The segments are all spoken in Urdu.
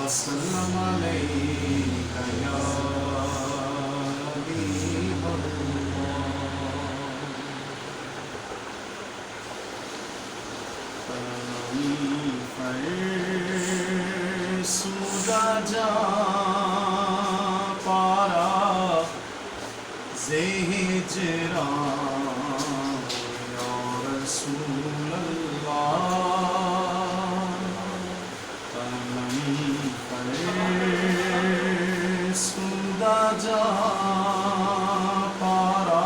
وسلم عليك يا حبيب الله فرسودا جا پارا ہجران یا رسول اللہ فرسودا جا پارا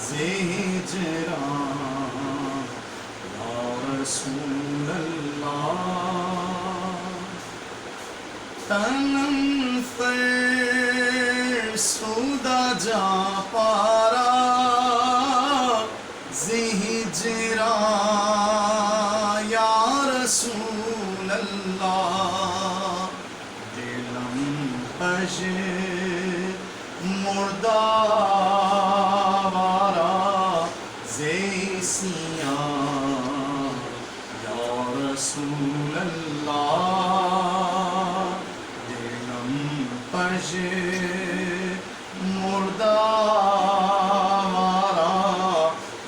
ہجران یا رسول اللہ تنم فرسودا جا پارا ہجران یا رسول اللہ دلم پش مردہ وارا زیسیاں یا رسول اللہ دلم پش مردہ وارا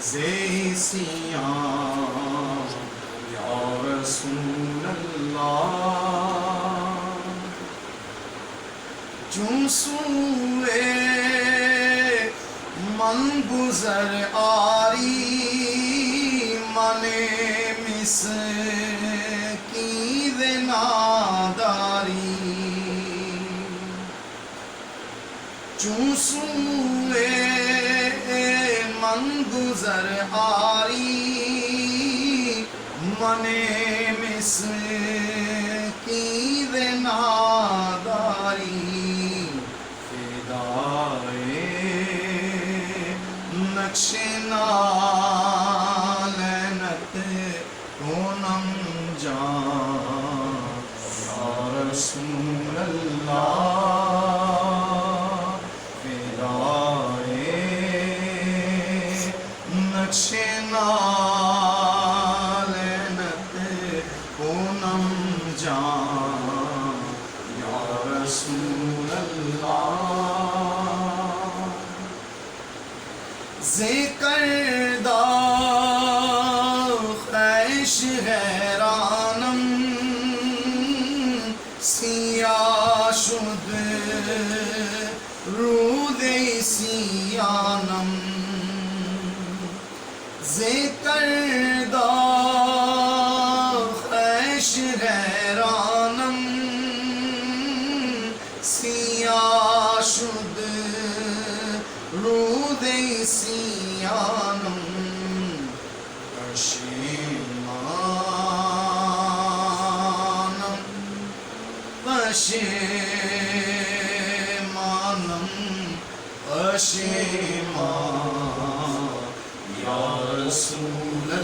زیسیاں یا رسول اللہ چون سوئے من گزر آری من مسکین ناداری چون سوئے من گزر آری من مسکین ناداری فدائے نقش نالینت کونم جان یا رسول اللہ فدائے نقش نالینت کونم جان یا رسول اللہ ذکردہ خیش حیرانم سیاہ شد رود سیانم ذکردہ خیش حیرانم سیاہ شد رود سیانم پشیمانم پشیمان یا رسول